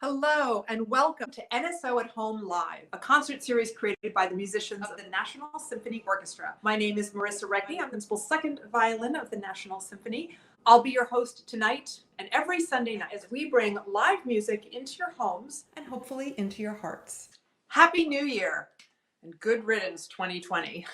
Hello and welcome to NSO at Home Live, a concert series created by the musicians of the National Symphony Orchestra. My name is Marissa Regni. I'm principal second violin of the National Symphony. I'll be your host tonight and every Sunday night as we bring live music into your homes and hopefully into your hearts. Happy New Year and good riddance 2020.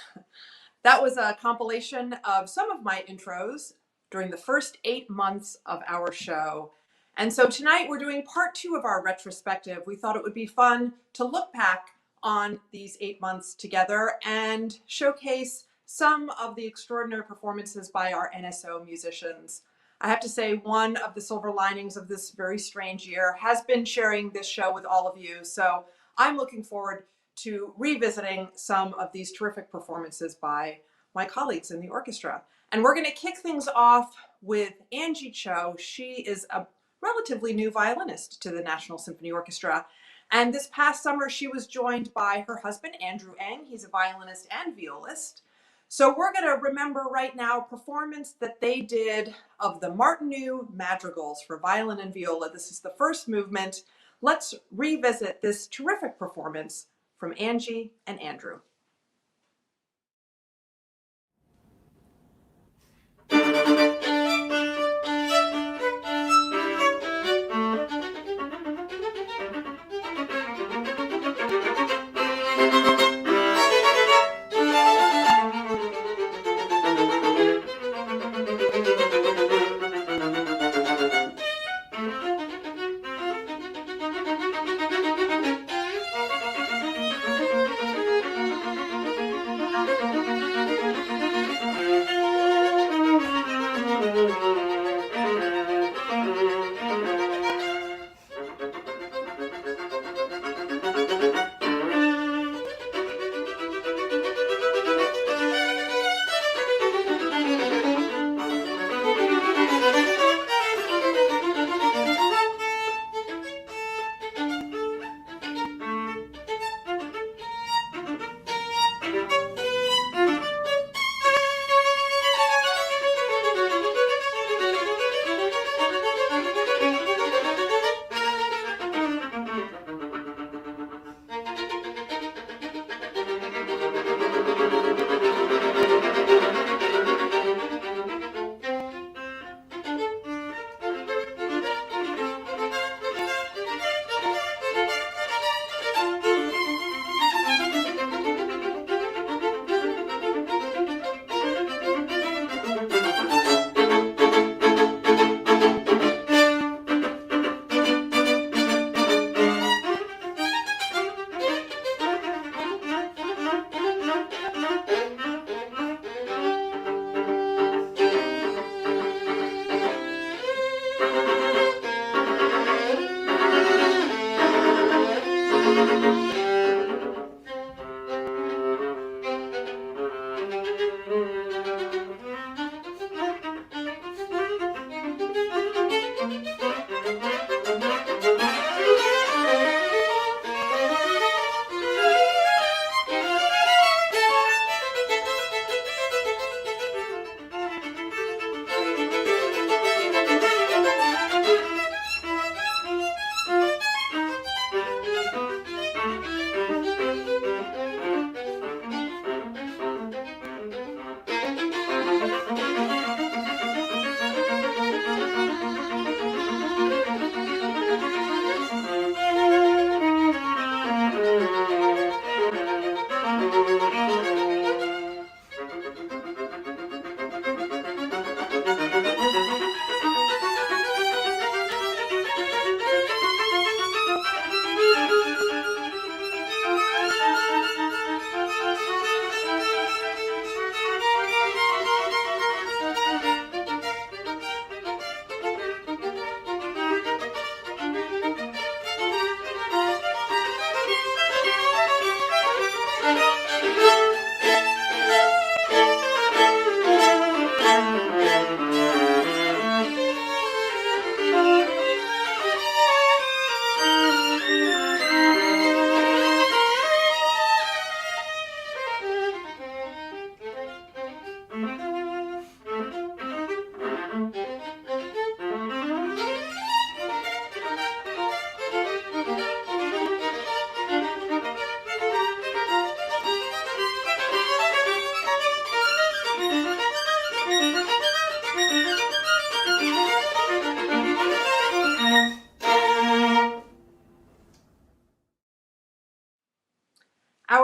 That was a compilation of some of my intros during the first 8 months of our show. And so tonight we're doing part 2 of our retrospective. We thought it would be fun to look back on these 8 months together and showcase some of the extraordinary performances by our NSO musicians. I have to say, one of the silver linings of this very strange year has been sharing this show with all of you. So I'm looking forward to revisiting some of these terrific performances by my colleagues in the orchestra. And we're going to kick things off with Angie Cho. She is a relatively new violinist to the National Symphony Orchestra. And this past summer, she was joined by her husband, Andrew Eng. He's a violinist and violist. So we're going to remember right now a performance that they did of the Martinu madrigals for violin and viola. This is the first movement. Let's revisit this terrific performance from Angie and Andrew.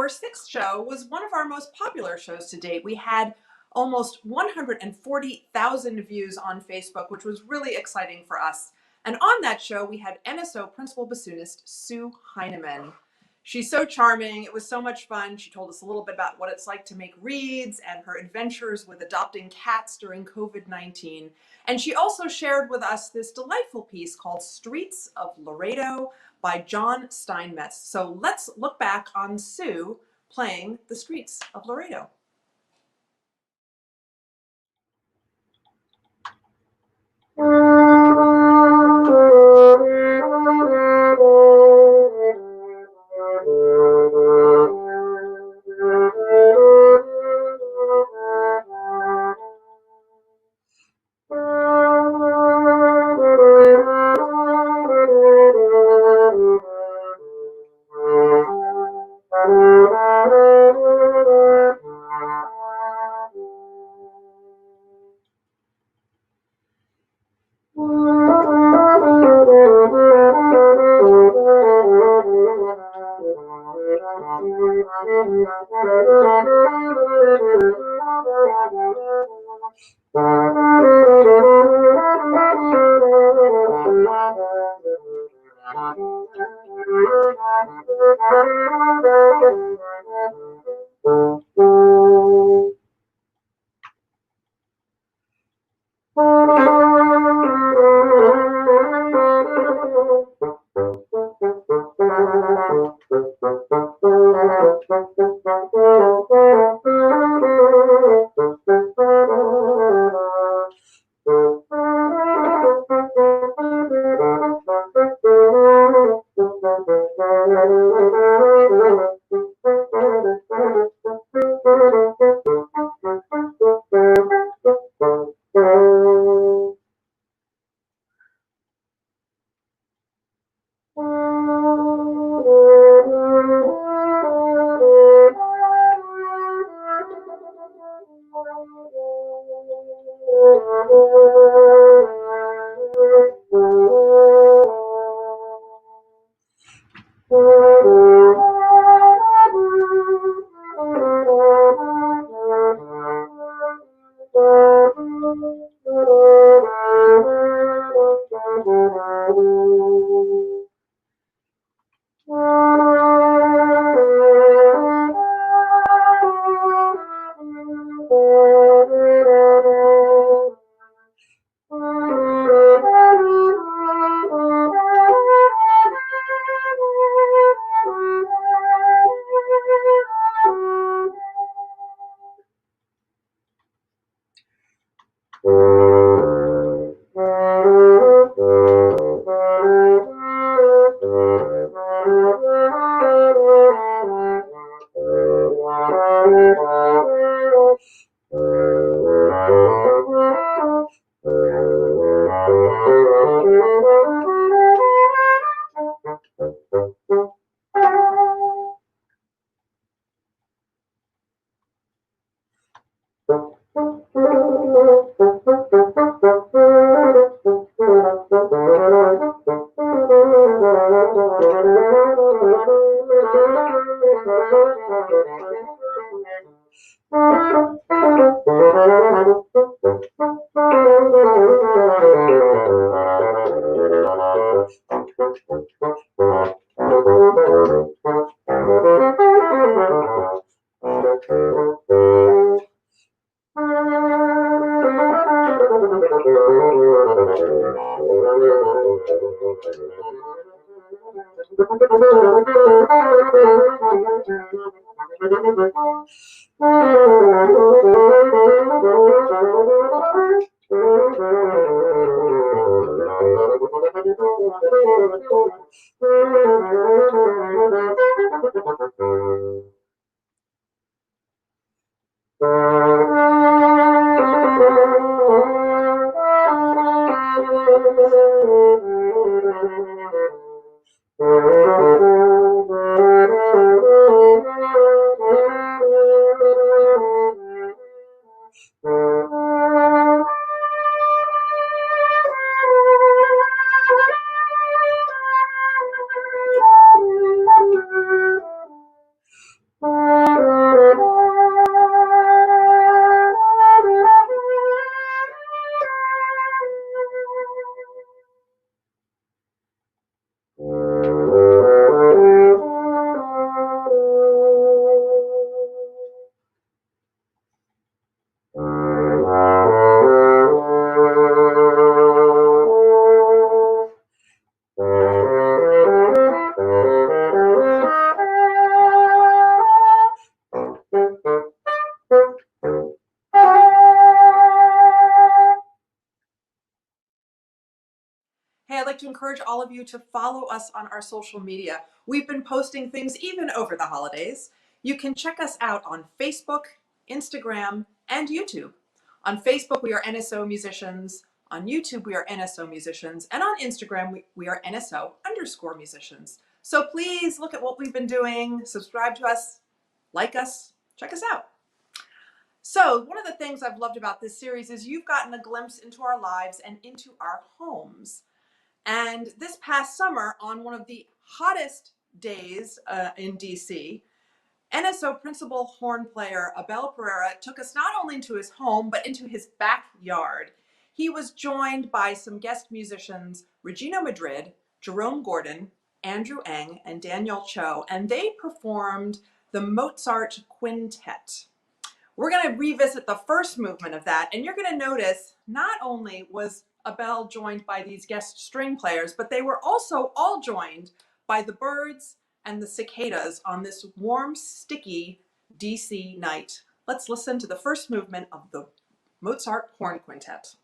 Our sixth show was one of our most popular shows to date. We had almost 140,000 views on Facebook, which was really exciting for us. And on that show, we had NSO principal bassoonist Sue Heineman. She's so charming. It was so much fun. She told us a little bit about what it's like to make reeds and her adventures with adopting cats during COVID-19. And she also shared with us this delightful piece called Streets of Laredo by John Steinmetz. So let's look back on Sue playing the Streets of Laredo. like to encourage all of you to follow us on our social media. We've been posting things even over the holidays. You can check us out on Facebook, Instagram, and YouTube. On Facebook, we are NSO Musicians. On YouTube, we are NSO Musicians. And on Instagram, we are NSO_musicians. So please look at what we've been doing, subscribe to us, like us, check us out. So one of the things I've loved about this series is you've gotten a glimpse into our lives and into our homes. And this past summer, on one of the hottest days in DC, NSO principal horn player Abel Pereira took us not only into his home, but into his backyard. He was joined by some guest musicians, Regina Madrid, Jerome Gordon, Andrew Eng, and Daniel Cho, and they performed the Mozart Quintet. We're going to revisit the first movement of that, and you're going to notice not only was Abel joined by these guest string players, but they were also all joined by the birds and the cicadas on this warm, sticky DC night. Let's listen to the first movement of the Mozart Horn Quintet.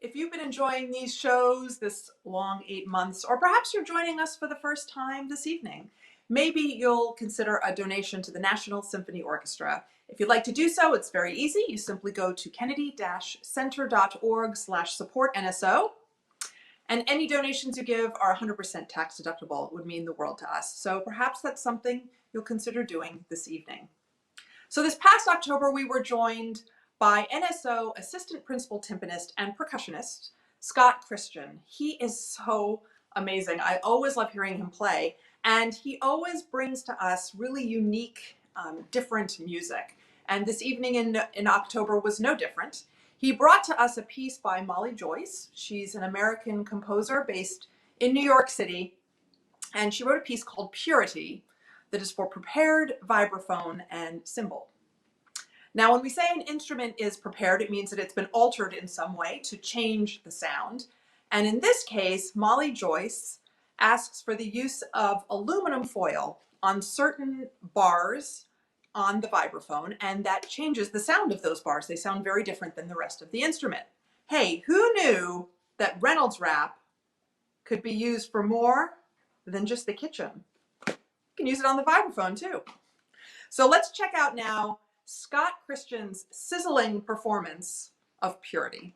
If you've been enjoying these shows this long 8 months, or perhaps you're joining us for the first time this evening, maybe you'll consider a donation to the National Symphony Orchestra. If you'd like to do so, it's very easy. You simply go to kennedy-center.org/support-NSO, and any donations you give are 100% tax deductible. It would mean the world to us. So perhaps that's something you'll consider doing this evening. So this past October, we were joined by NSO assistant principal timpanist and percussionist, Scott Christian. He is so amazing. I always love hearing him play, and he always brings to us really unique, different music. And this evening in October was no different. He brought to us a piece by Molly Joyce. She's an American composer based in New York City, and she wrote a piece called Purity that is for prepared vibraphone and cymbal. Now, when we say an instrument is prepared, it means that it's been altered in some way to change the sound. And in this case, Molly Joyce asks for the use of aluminum foil on certain bars on the vibraphone, and that changes the sound of those bars. They sound very different than the rest of the instrument. Hey, who knew that Reynolds wrap could be used for more than just the kitchen? You can use it on the vibraphone too. So let's check out now Scott Christian's sizzling performance of Purity.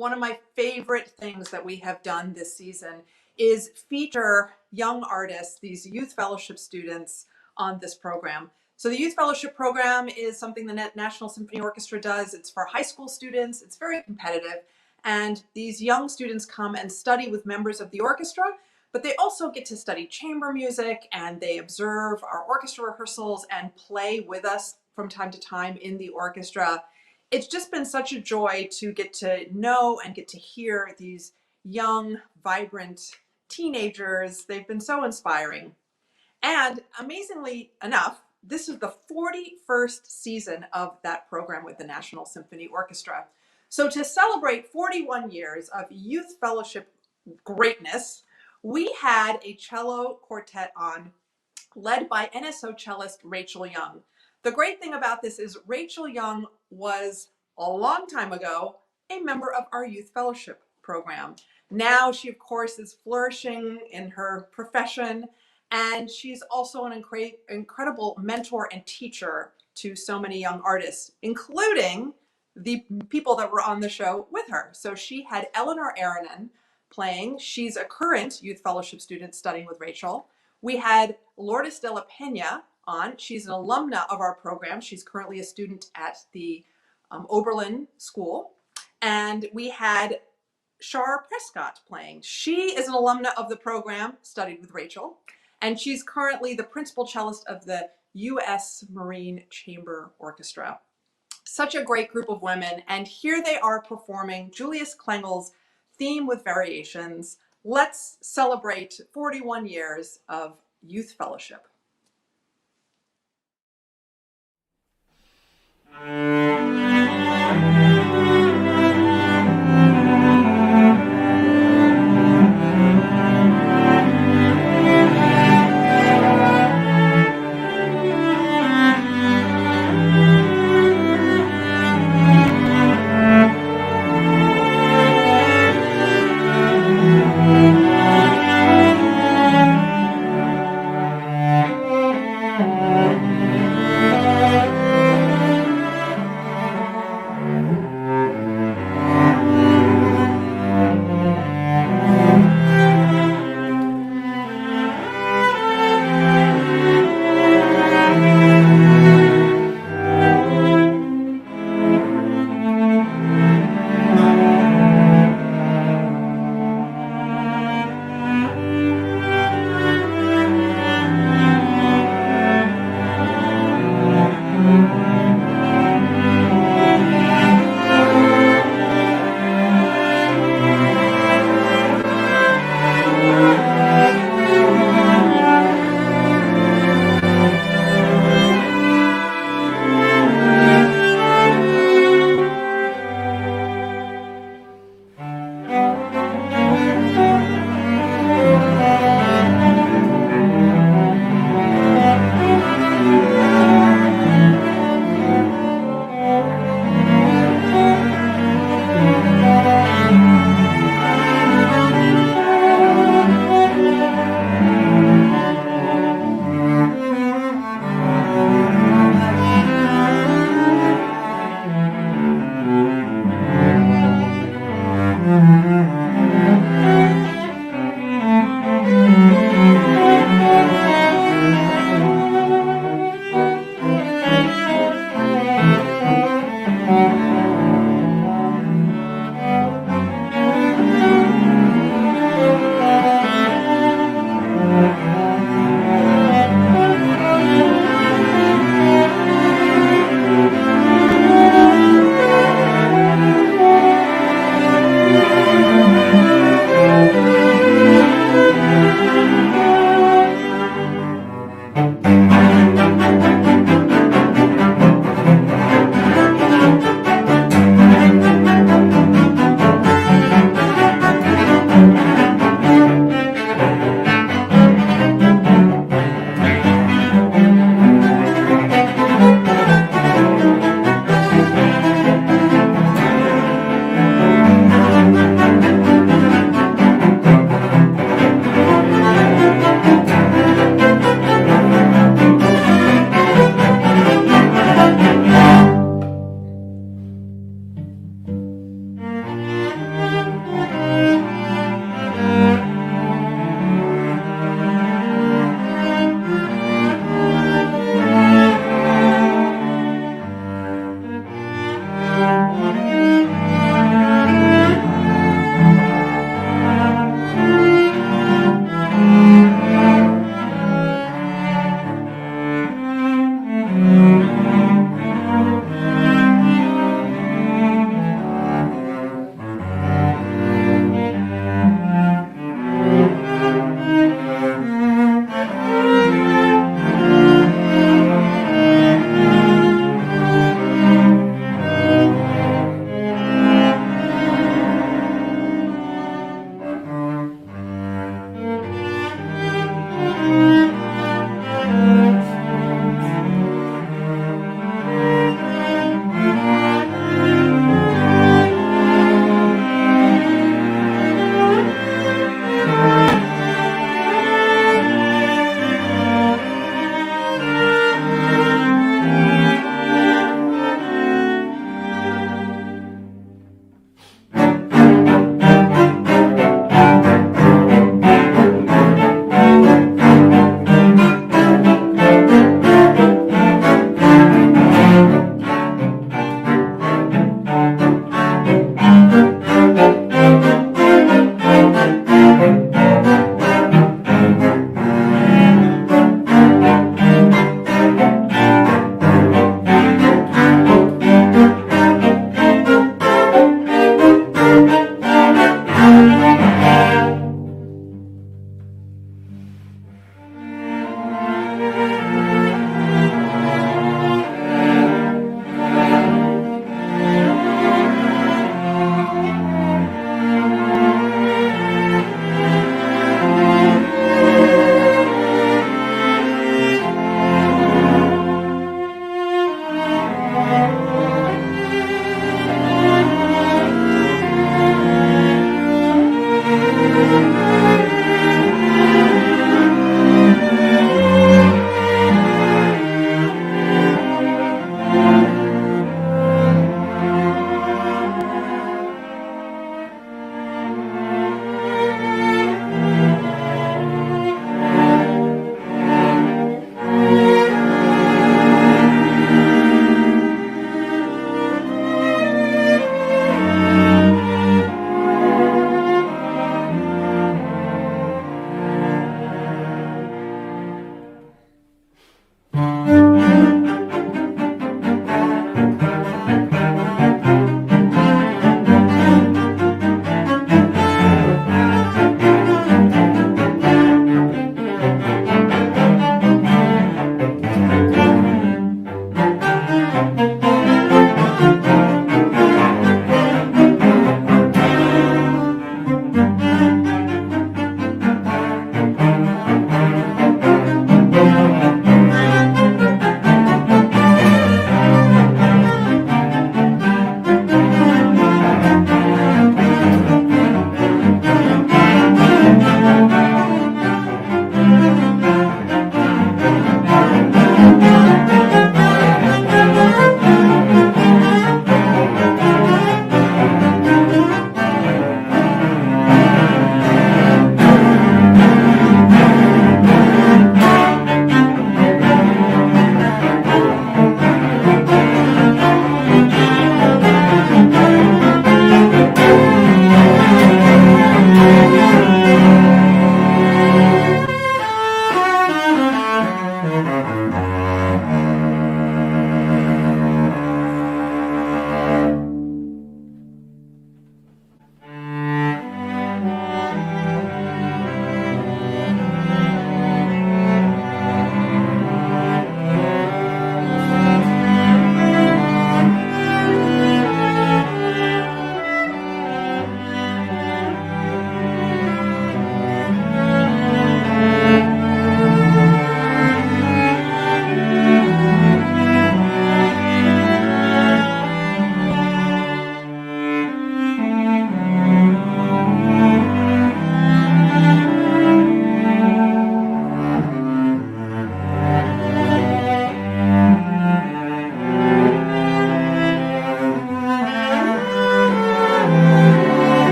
One of my favorite things that we have done this season is feature young artists, these youth fellowship students, on this program. So the youth fellowship program is something the National Symphony Orchestra does. It's for high school students. It's very competitive. And these young students come and study with members of the orchestra, but they also get to study chamber music, and they observe our orchestra rehearsals and play with us from time to time in the orchestra. It's just been such a joy to get to know and get to hear these young, vibrant teenagers. They've been so inspiring. And amazingly enough, this is the 41st season of that program with the National Symphony Orchestra. So to celebrate 41 years of youth fellowship greatness, we had a cello quartet on, led by NSO cellist Rachel Young. The great thing about this is Rachel Young was, a long time ago, a member of our youth fellowship program. Now she, of course, is flourishing in her profession, and she's also an incredible mentor and teacher to so many young artists, including the people that were on the show with her. So she had Eleanor Aranen playing. She's a current youth fellowship student studying with Rachel. We had Lourdes de la Peña on. She's an alumna of our program. She's currently a student at the Oberlin School. And we had Char Prescott playing. She is an alumna of the program, studied with Rachel, and she's currently the principal cellist of the U.S. Marine Chamber Orchestra. Such a great group of women, and here they are performing Julius Klengel's Theme with Variations. Let's celebrate 41 years of youth fellowship.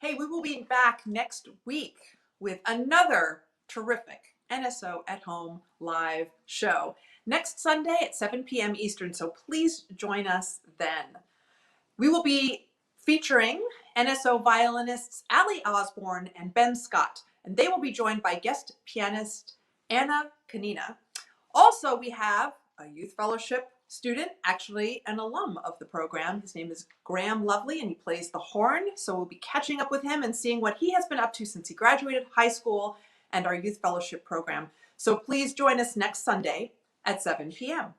Hey, we will be back next week with another terrific NSO at Home live show next Sunday at 7 p.m. Eastern, so please join us then. We will be featuring NSO violinists Ali Osborne and Ben Scott, and they will be joined by guest pianist Anna Kanina. Also, we have a youth fellowship student, actually an alum of the program. His name is Graham Lovely, and he plays the horn. So we'll be catching up with him and seeing what he has been up to since he graduated high school and our youth fellowship program. So please join us next Sunday at 7 p.m.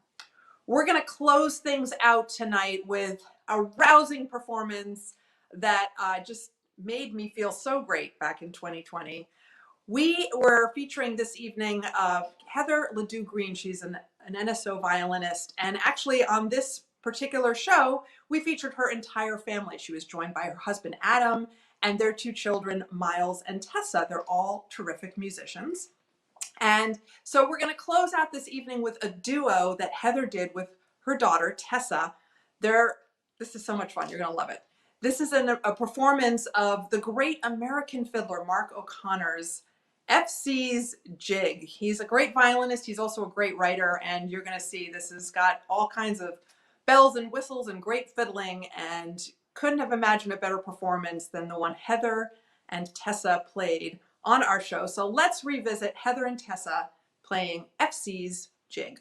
We're going to close things out tonight with a rousing performance that just made me feel so great back in 2020. We were featuring this evening Heather Ledoux Green. She's an NSO violinist. And actually on this particular show, we featured her entire family. She was joined by her husband, Adam, and their two children, Miles and Tessa. They're all terrific musicians. And so we're going to close out this evening with a duo that Heather did with her daughter, Tessa. This is so much fun. You're going to love it. This is a performance of the great American fiddler, Mark O'Connor's FC's Jig. He's a great violinist. He's also a great writer. And you're going to see this has got all kinds of bells and whistles and great fiddling. And couldn't have imagined a better performance than the one Heather and Tessa played on our show. So let's revisit Heather and Tessa playing FC's Jig.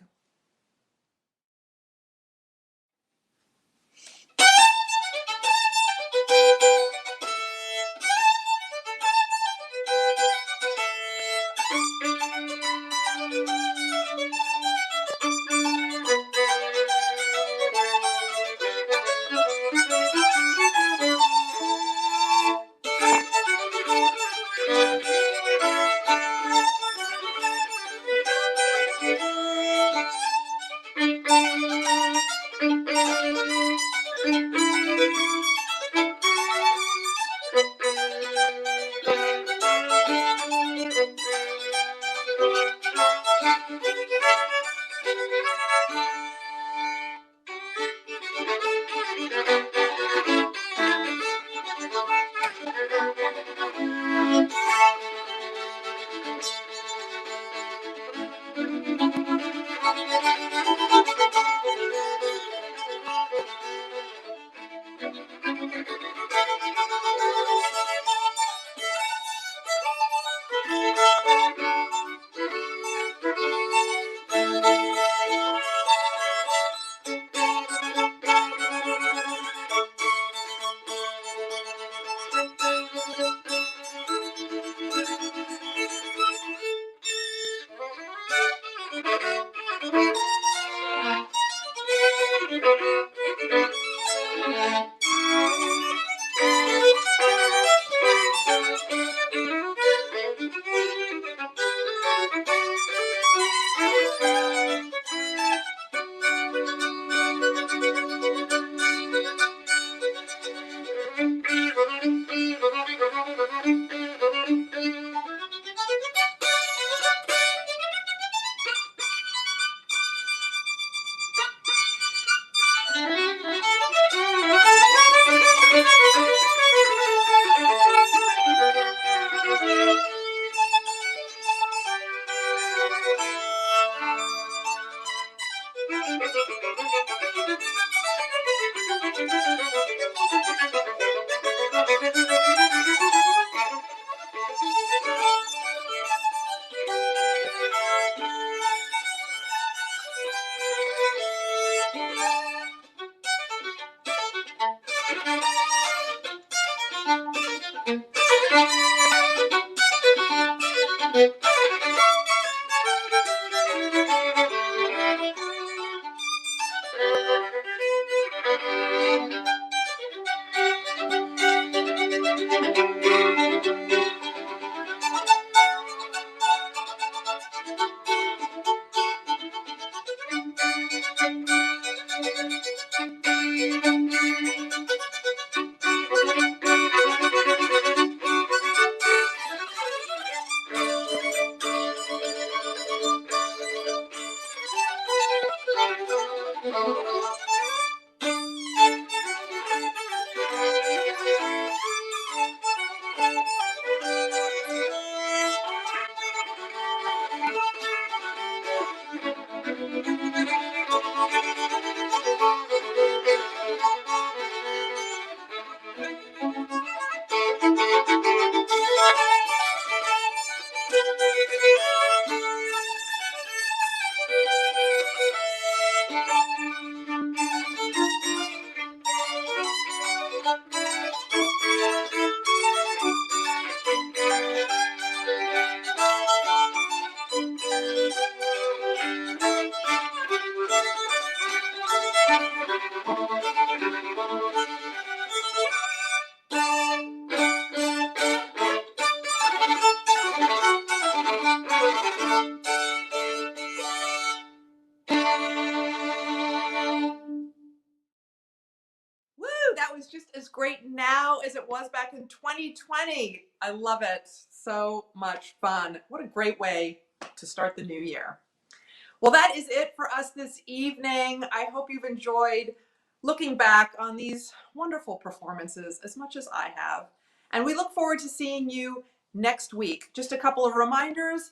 as it was back in 2020. I love it. So much fun. What a great way to start the new year. Well, that is it for us this evening. I hope you've enjoyed looking back on these wonderful performances as much as I have. And we look forward to seeing you next week. Just a couple of reminders.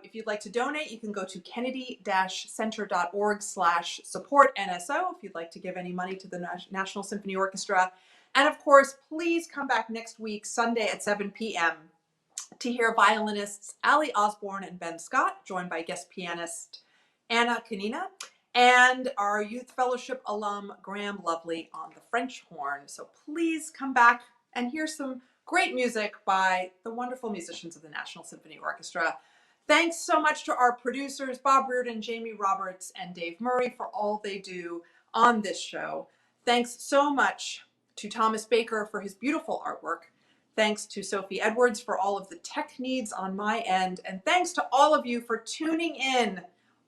If you'd like to donate, you can go to kennedy-center.org/support NSO if you'd like to give any money to the National Symphony Orchestra. And of course, please come back next week, Sunday at 7 p.m. to hear violinists Ali Osborne and Ben Scott, joined by guest pianist Anna Kanina, and our Youth Fellowship alum Graham Lovely on the French horn. So please come back and hear some great music by the wonderful musicians of the National Symphony Orchestra. Thanks so much to our producers, Bob Reardon, Jamie Roberts, and Dave Murray for all they do on this show. Thanks so much to Thomas Baker for his beautiful artwork. Thanks to Sophie Edwards for all of the tech needs on my end. And thanks to all of you for tuning in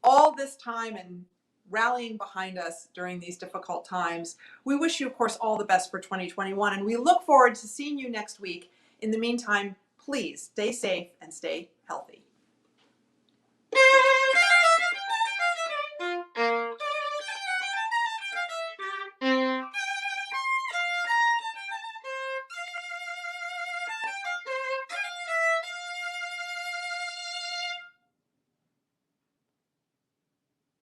all this time and rallying behind us during these difficult times. We wish you, of course, all the best for 2021, and we look forward to seeing you next week. In the meantime, please stay safe and stay healthy.